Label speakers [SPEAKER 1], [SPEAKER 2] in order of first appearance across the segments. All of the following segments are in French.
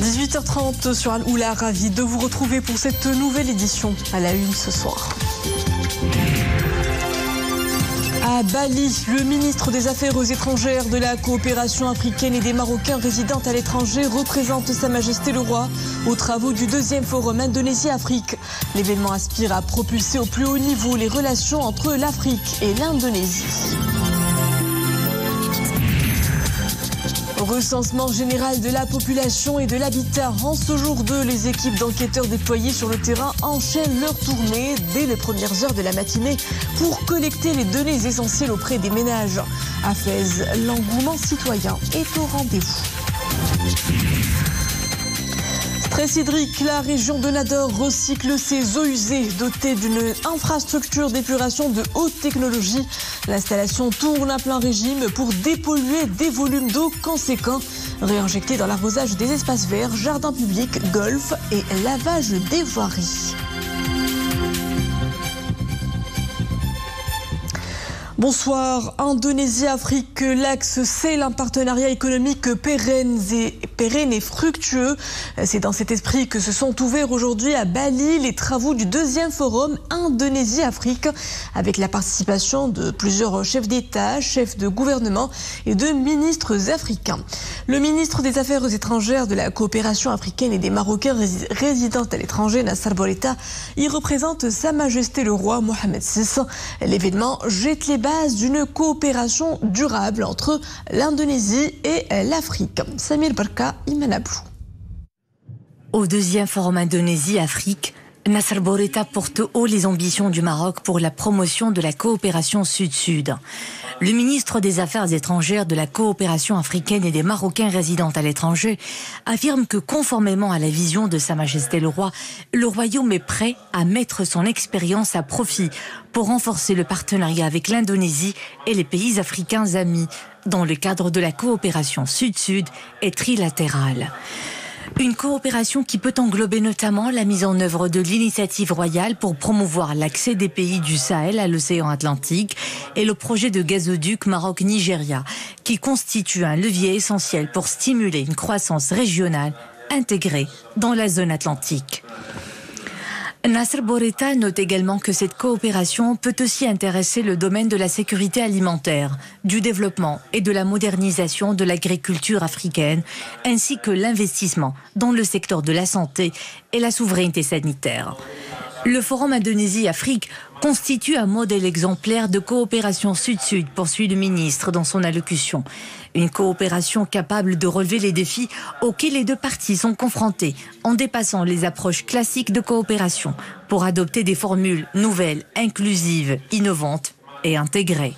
[SPEAKER 1] 18h30 sur Al-Oula, ravi de vous retrouver pour cette nouvelle édition à la une ce soir. À Bali, le ministre des Affaires étrangères, de la coopération africaine et des Marocains résidant à l'étranger représente Sa Majesté le Roi aux travaux du 2e Forum Indonésie-Afrique. L'événement aspire à propulser au plus haut niveau les relations entre l'Afrique et l'Indonésie. Recensement général de la population et de l'habitat. En ce jour 2, les équipes d'enquêteurs déployées sur le terrain enchaînent leur tournée dès les premières heures de la matinée pour collecter les données essentielles auprès des ménages. À Fès, l'engouement citoyen est au rendez-vous. Stress hydrique, la région de Nador recycle ses eaux usées dotées d'une infrastructure d'épuration de haute technologie. L'installation tourne à plein régime pour dépolluer des volumes d'eau conséquents, réinjectés dans l'arrosage des espaces verts, jardins publics, golf et lavage des voiries. Bonsoir. Indonésie-Afrique, l'axe scelle un partenariat économique pérenne et fructueux. C'est dans cet esprit que se sont ouverts aujourd'hui à Bali les travaux du 2e Forum Indonésie-Afrique avec la participation de plusieurs chefs d'État, chefs de gouvernement et de ministres africains. Le ministre des Affaires étrangères, de la coopération africaine et des Marocains résidant à l'étranger, Nassar Bourita, y représente Sa Majesté le Roi Mohamed VI. L'événement jette les bases d'une coopération durable entre l'Indonésie et l'Afrique. Samir Barka, Imanablou.
[SPEAKER 2] Au 2e Forum Indonésie-Afrique, Nassar Bourita porte haut les ambitions du Maroc pour la promotion de la coopération sud-sud. Le ministre des Affaires étrangères, de la coopération africaine et des Marocains résidant à l'étranger affirme que, conformément à la vision de Sa Majesté le Roi, le Royaume est prêt à mettre son expérience à profit pour renforcer le partenariat avec l'Indonésie et les pays africains amis dans le cadre de la coopération sud-sud et trilatérale. Une coopération qui peut englober notamment la mise en œuvre de l'initiative royale pour promouvoir l'accès des pays du Sahel à l'océan Atlantique et le projet de gazoduc Maroc-Nigeria, qui constitue un levier essentiel pour stimuler une croissance régionale intégrée dans la zone atlantique. Nassar Bourita note également que cette coopération peut aussi intéresser le domaine de la sécurité alimentaire, du développement et de la modernisation de l'agriculture africaine, ainsi que l'investissement dans le secteur de la santé et la souveraineté sanitaire. Le Forum Indonésie-Afrique constitue un modèle exemplaire de coopération sud-sud, poursuit le ministre dans son allocution. Une coopération capable de relever les défis auxquels les deux parties sont confrontées en dépassant les approches classiques de coopération pour adopter des formules nouvelles, inclusives, innovantes et intégrées.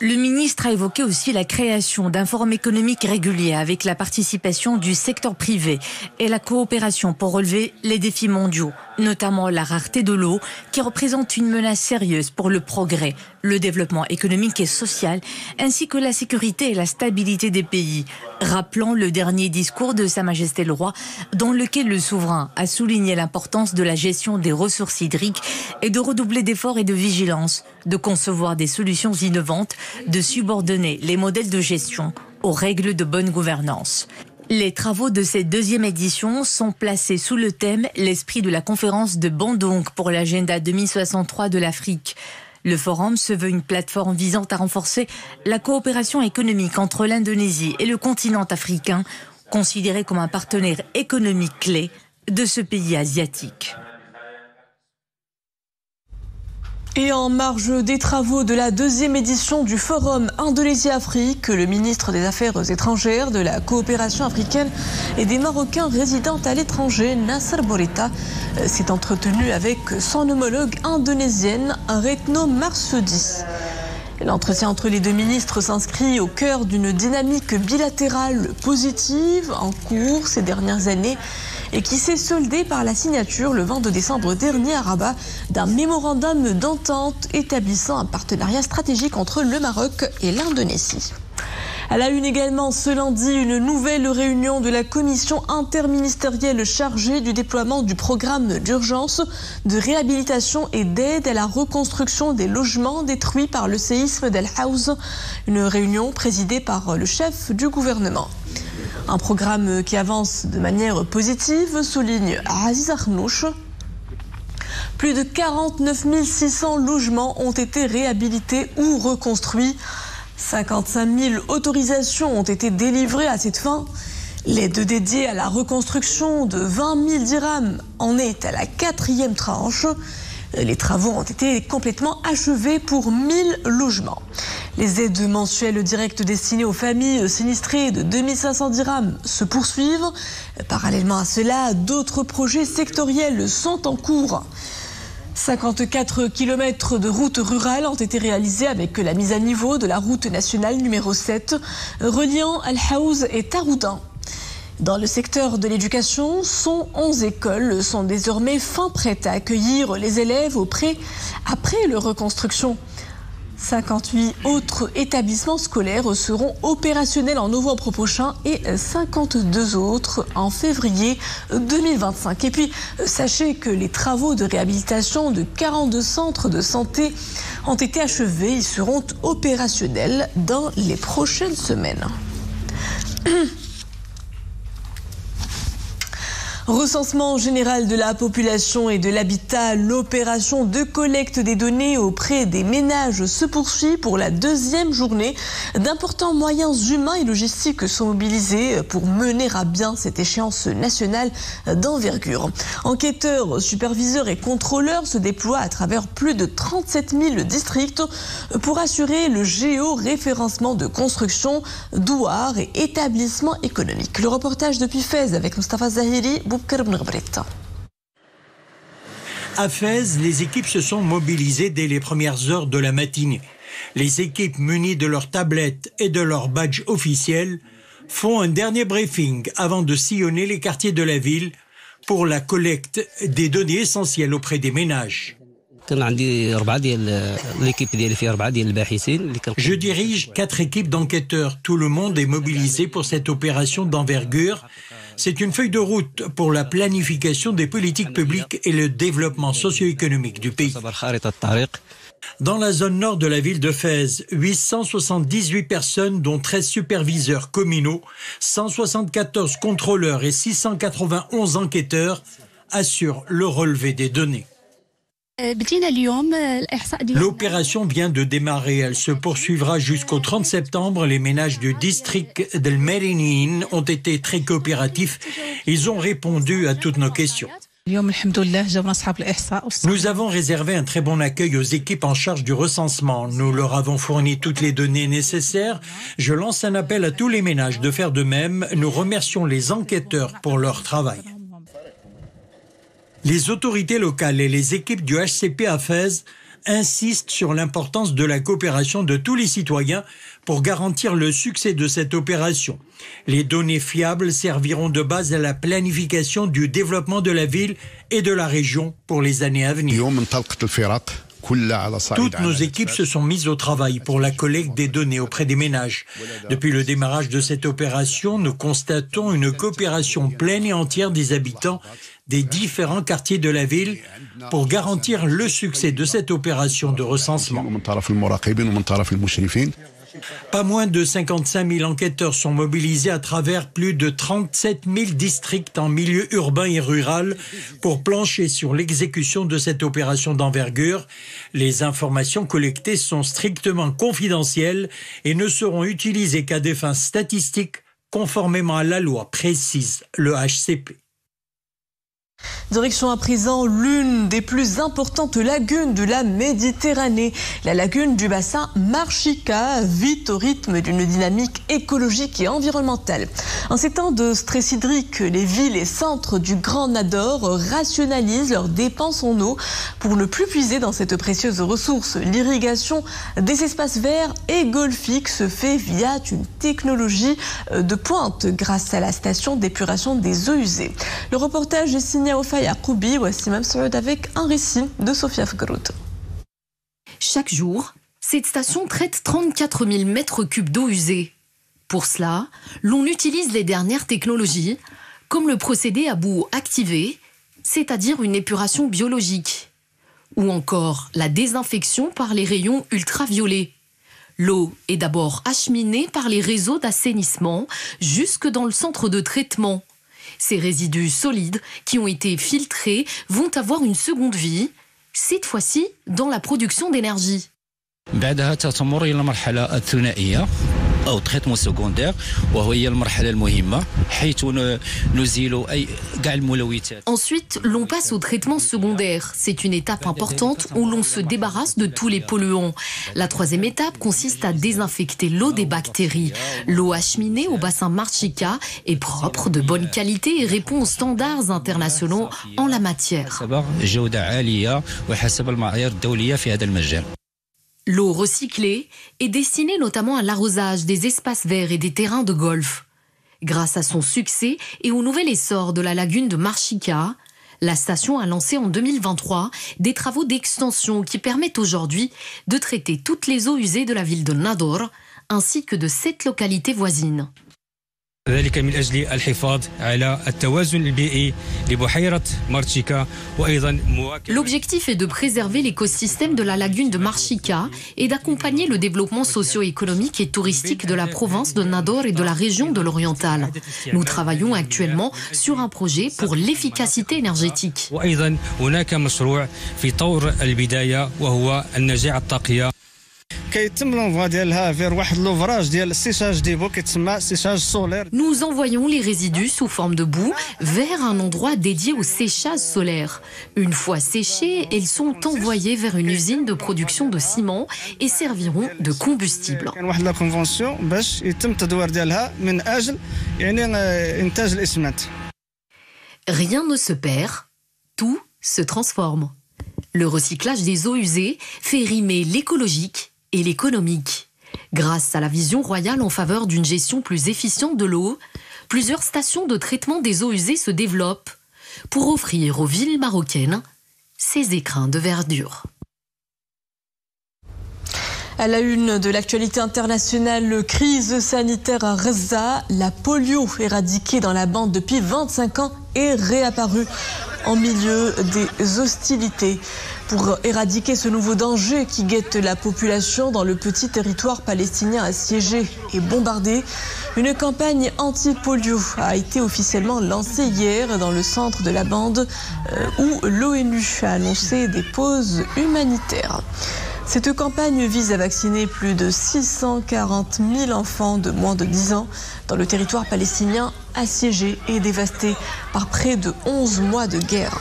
[SPEAKER 2] Le ministre a évoqué aussi la création d'un forum économique régulier avec la participation du secteur privé et la coopération pour relever les défis mondiaux, notamment la rareté de l'eau qui représente une menace sérieuse pour le progrès, le développement économique et social, ainsi que la sécurité et la stabilité des pays, rappelant le dernier discours de Sa Majesté le Roi dans lequel le souverain a souligné l'importance de la gestion des ressources hydriques et de redoubler d'efforts et de vigilance, de concevoir des solutions innovantes, de subordonner les modèles de gestion aux règles de bonne gouvernance. Les travaux de cette 2e édition sont placés sous le thème « L'esprit de la conférence de Bandung pour l'agenda 2063 de l'Afrique ». Le forum se veut une plateforme visant à renforcer la coopération économique entre l'Indonésie et le continent africain, considéré comme un partenaire économique clé de ce pays asiatique.
[SPEAKER 1] Et en marge des travaux de la 2e édition du Forum Indonésie-Afrique, le ministre des Affaires étrangères, de la coopération africaine et des Marocains résidant à l'étranger, Nassar Bourita, s'est entretenu avec son homologue indonésienne, Retno Marsudi. L'entretien entre les deux ministres s'inscrit au cœur d'une dynamique bilatérale positive en cours ces dernières années et qui s'est soldée par la signature le 22 décembre dernier à Rabat d'un mémorandum d'entente établissant un partenariat stratégique entre le Maroc et l'Indonésie. À la une également ce lundi, une nouvelle réunion de la commission interministérielle chargée du déploiement du programme d'urgence de réhabilitation et d'aide à la reconstruction des logements détruits par le séisme d'Al Haouz. Une réunion présidée par le chef du gouvernement. Un programme qui avance de manière positive, souligne Aziz Arnouch. Plus de 49 600 logements ont été réhabilités ou reconstruits. 55 000 autorisations ont été délivrées à cette fin. L'aide dédiée à la reconstruction de 20 000 dirhams en est à la 4e tranche. Les travaux ont été complètement achevés pour 1000 logements. Les aides mensuelles directes destinées aux familles sinistrées de 2500 dirhams se poursuivent. Parallèlement à cela, d'autres projets sectoriels sont en cours. 54 km de routes rurales ont été réalisés avec la mise à niveau de la route nationale numéro 7 reliant Al-Haouz et Taroudin. Dans le secteur de l'éducation, 111 écoles sont désormais fin prêtes à accueillir les élèves après leur reconstruction. 58 autres établissements scolaires seront opérationnels en novembre prochain et 52 autres en février 2025. Et puis, sachez que les travaux de réhabilitation de 42 centres de santé ont été achevés. Ils seront opérationnels dans les prochaines semaines. Recensement général de la population et de l'habitat, l'opération de collecte des données auprès des ménages se poursuit pour la 2e journée. D'importants moyens humains et logistiques sont mobilisés pour mener à bien cette échéance nationale d'envergure. Enquêteurs, superviseurs et contrôleurs se déploient à travers plus de 37 000 districts pour assurer le géoréférencement de construction, douars et établissements économiques. Le reportage depuis Fès avec Mustafa Zahiri.
[SPEAKER 3] À Fès, les équipes se sont mobilisées dès les premières heures de la matinée. Les équipes munies de leurs tablettes et de leurs badges officiels font un dernier briefing avant de sillonner les quartiers de la ville pour la collecte des données essentielles auprès des ménages. Je dirige 4 équipes d'enquêteurs. Tout le monde est mobilisé pour cette opération d'envergure. C'est une feuille de route pour la planification des politiques publiques et le développement socio-économique du pays. Dans la zone nord de la ville de Fès, 878 personnes, dont 13 superviseurs communaux, 174 contrôleurs et 691 enquêteurs, assurent le relevé des données. L'opération vient de démarrer. Elle se poursuivra jusqu'au 30 septembre. Les ménages du district d'El Merinin ont été très coopératifs. Ils ont répondu à toutes nos questions. Nous avons réservé un très bon accueil aux équipes en charge du recensement. Nous leur avons fourni toutes les données nécessaires. Je lance un appel à tous les ménages de faire de même. Nous remercions les enquêteurs pour leur travail. Les autorités locales et les équipes du HCP à Fès insistent sur l'importance de la coopération de tous les citoyens pour garantir le succès de cette opération. Les données fiables serviront de base à la planification du développement de la ville et de la région pour les années à venir. Toutes nos équipes se sont mises au travail pour la collecte des données auprès des ménages. Depuis le démarrage de cette opération, nous constatons une coopération pleine et entière des habitants des différents quartiers de la ville pour garantir le succès de cette opération de recensement. Pas moins de 55 000 enquêteurs sont mobilisés à travers plus de 37 000 districts en milieu urbain et rural pour plancher sur l'exécution de cette opération d'envergure. Les informations collectées sont strictement confidentielles et ne seront utilisées qu'à des fins statistiques conformément à la loi, précise le HCP.
[SPEAKER 1] Direction à présent l'une des plus importantes lagunes de la Méditerranée. La lagune du bassin Marchica vit au rythme d'une dynamique écologique et environnementale. En ces temps de stress hydrique, les villes et centres du Grand Nador rationalisent leurs dépenses en eau pour ne plus puiser dans cette précieuse ressource. L'irrigation des espaces verts et golfiques se fait via une technologie de pointe grâce à la station d'épuration des eaux usées. Le reportage est signé Wafa Yacoubi, Wassim Saoud avec un récit de Sophia Fgrout.
[SPEAKER 4] Chaque jour, cette station traite 34 000 mètres cubes d'eau usée. Pour cela, l'on utilise les dernières technologies, comme le procédé à bout activé, c'est-à-dire une épuration biologique, ou encore la désinfection par les rayons ultraviolets. L'eau est d'abord acheminée par les réseaux d'assainissement jusque dans le centre de traitement. Ces résidus solides qui ont été filtrés vont avoir une seconde vie, cette fois-ci dans la production d'énergie.
[SPEAKER 5] بعدها تتمر إلى المرحلة الثنائية أو traitement secondaire وهي المرحلة المهمة حيث نزيل أي كاع الملوثات.
[SPEAKER 4] Ensuite, l'on passe au traitement secondaire. C'est une étape importante où l'on se débarrasse de tous les polluants. La troisième étape consiste à désinfecter l'eau des bactéries. L'eau acheminée au bassin Marchica est propre, de bonne qualité et répond aux standards internationaux en la matière.
[SPEAKER 5] جودة عالية وحسب المعايير الدولية في هذا المجال.
[SPEAKER 4] L'eau recyclée est destinée notamment à l'arrosage des espaces verts et des terrains de golf. Grâce à son succès et au nouvel essor de la lagune de Marchica, la station a lancé en 2023 des travaux d'extension qui permettent aujourd'hui de traiter toutes les eaux usées de la ville de Nador ainsi que de 7 localités voisines.
[SPEAKER 6] ذلك من أجل الحفاظ على التوازن البيئي لبحيرة مارتشيكا وأيضا
[SPEAKER 4] L'objectif est de préserver l'écosystème de la lagune de Marchica et d'accompagner le développement socio-économique et touristique de la province de Nador et de la région de l'Oriental. Nous travaillons actuellement sur un projet pour l'efficacité énergétique.
[SPEAKER 6] وأيضا هناك مشروع في طور البداية وهو النجاع الطاقية.
[SPEAKER 4] Nous envoyons les résidus sous forme de boue vers un endroit dédié au séchage solaire. Une fois séchés, ils sont envoyés vers une usine de production de ciment et serviront de combustible. Rien ne se perd, tout se transforme. Le recyclage des eaux usées fait rimer l'écologique et l'économique. Grâce à la vision royale en faveur d'une gestion plus efficiente de l'eau, plusieurs stations de traitement des eaux usées se développent pour offrir aux villes marocaines ces écrins de verdure.
[SPEAKER 1] À la une de l'actualité internationale, crise sanitaire à Gaza, la polio éradiquée dans la bande depuis 25 ans est réapparue en milieu des hostilités. Pour éradiquer ce nouveau danger qui guette la population dans le petit territoire palestinien assiégé et bombardé, une campagne anti-polio a été officiellement lancée hier dans le centre de la bande où l'ONU a annoncé des pauses humanitaires. Cette campagne vise à vacciner plus de 640 000 enfants de moins de 10 ans dans le territoire palestinien assiégé et dévasté par près de 11 mois de guerre.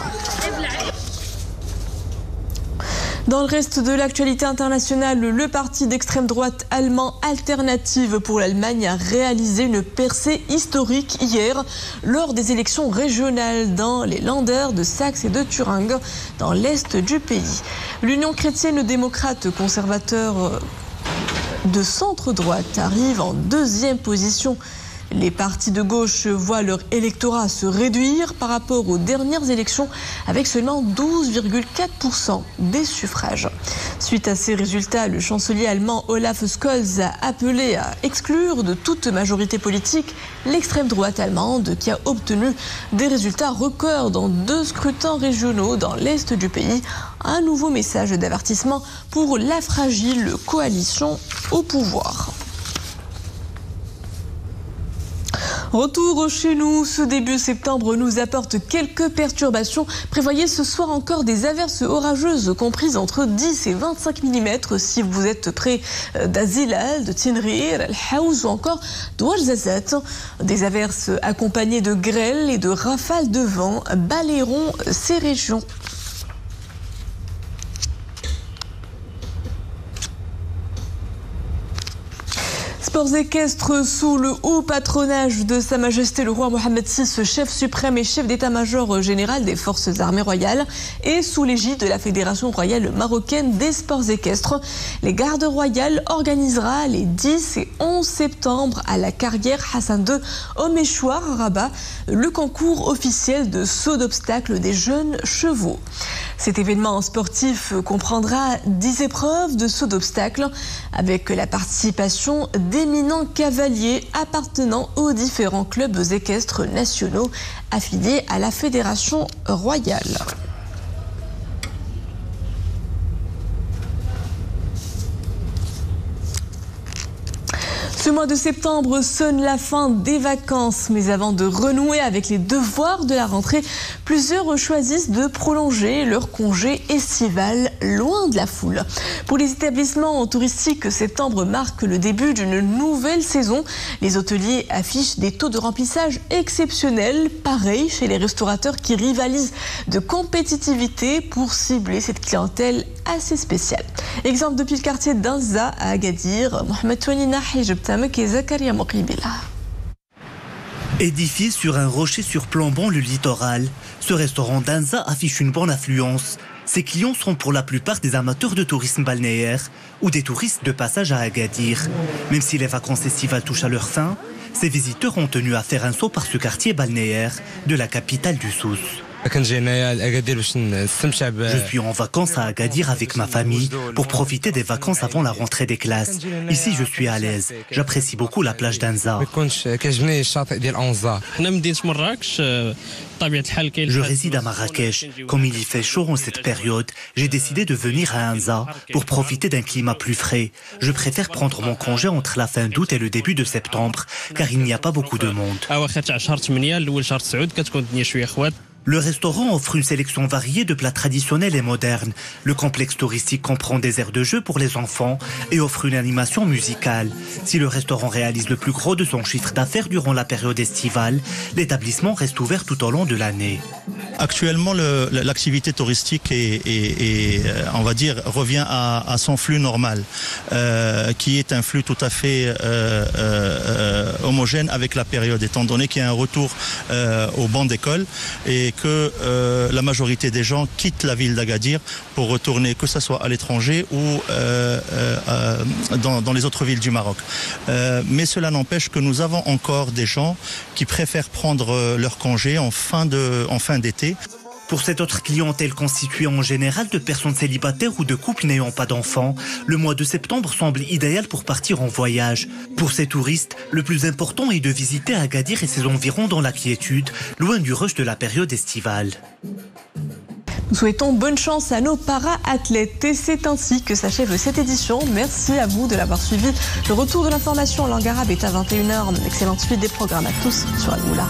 [SPEAKER 1] Dans le reste de l'actualité internationale, le parti d'extrême droite allemand Alternative pour l'Allemagne a réalisé une percée historique hier lors des élections régionales dans les Länder de Saxe et de Thuringe, dans l'est du pays. L'Union chrétienne démocrate conservateur de centre-droite arrive en deuxième position. Les partis de gauche voient leur électorat se réduire par rapport aux dernières élections avec seulement 12,4% des suffrages. Suite à ces résultats, le chancelier allemand Olaf Scholz a appelé à exclure de toute majorité politique l'extrême droite allemande qui a obtenu des résultats records dans 2 scrutins régionaux dans l'est du pays. Un nouveau message d'avertissement pour la fragile coalition au pouvoir. Retour chez nous, ce début septembre nous apporte quelques perturbations. Prévoyez ce soir encore des averses orageuses comprises entre 10 et 25 mm si vous êtes près d'Azilal, de Tinrir, Al-Haouz ou encore d'Ouarzazat. Des averses accompagnées de grêles et de rafales de vent balayeront ces régions. Sports équestres sous le haut patronage de Sa Majesté le roi Mohammed VI, chef suprême et chef d'état-major général des forces armées royales, et sous l'égide de la Fédération royale marocaine des sports équestres. Les gardes royales organisera les 10 et 11 septembre à la carrière Hassan II au Méchoir à Rabat le concours officiel de saut d'obstacles des jeunes chevaux. Cet événement sportif comprendra 10 épreuves de saut d'obstacles avec la participation d'éminents cavaliers appartenant aux différents clubs équestres nationaux affiliés à la Fédération royale. Ce mois de septembre sonne la fin des vacances, mais avant de renouer avec les devoirs de la rentrée, plusieurs choisissent de prolonger leur congé estival loin de la foule. Pour les établissements touristiques, septembre marque le début d'une nouvelle saison. Les hôteliers affichent des taux de remplissage exceptionnels, pareil chez les restaurateurs qui rivalisent de compétitivité pour cibler cette clientèle assez spéciale. Exemple depuis le quartier d'Anza à Agadir, Mohamed Touanina Hijebtamek et Zakaria Moqibila.
[SPEAKER 7] Édifié sur un rocher surplombant le littoral, ce restaurant d'Anza affiche une bonne affluence. Ses clients sont pour la plupart des amateurs de tourisme balnéaire ou des touristes de passage à Agadir. Même si les vacances estivales touchent à leur fin, ces visiteurs ont tenu à faire un saut par ce quartier balnéaire de la capitale du Souss. Je suis en vacances à Agadir avec ma famille pour profiter des vacances avant la rentrée des classes. Ici, je suis à l'aise. J'apprécie beaucoup la plage d'Anza. Je réside à Marrakech. Comme il y fait chaud en cette période, j'ai décidé de venir à Anza pour profiter d'un climat plus frais. Je préfère prendre mon congé entre la fin d'août et le début de septembre, car il n'y a pas beaucoup de monde. Le restaurant offre une sélection variée de plats traditionnels et modernes. Le complexe touristique comprend des aires de jeu pour les enfants et offre une animation musicale. Si le restaurant réalise le plus gros de son chiffre d'affaires durant la période estivale, l'établissement reste ouvert tout au long de l'année.
[SPEAKER 8] Actuellement, l'activité touristique on va dire, revient à son flux normal, qui est un flux tout à fait homogène avec la période, étant donné qu'il y a un retour au banc d'école et que la majorité des gens quittent la ville d'Agadir pour retourner, que ce soit à l'étranger ou dans les autres villes du Maroc. Mais cela n'empêche que nous avons encore des gens qui préfèrent prendre leur congé en fin d'été.
[SPEAKER 7] Pour cette autre clientèle constituée en général de personnes célibataires ou de couples n'ayant pas d'enfants, le mois de septembre semble idéal pour partir en voyage. Pour ces touristes, le plus important est de visiter Agadir et ses environs dans la quiétude, loin du rush de la période estivale.
[SPEAKER 1] Nous souhaitons bonne chance à nos para-athlètes et c'est ainsi que s'achève cette édition. Merci à vous de l'avoir suivi. Le retour de l'information en langue arabe est à 21h. Excellente suite des programmes à tous sur Al-Moula.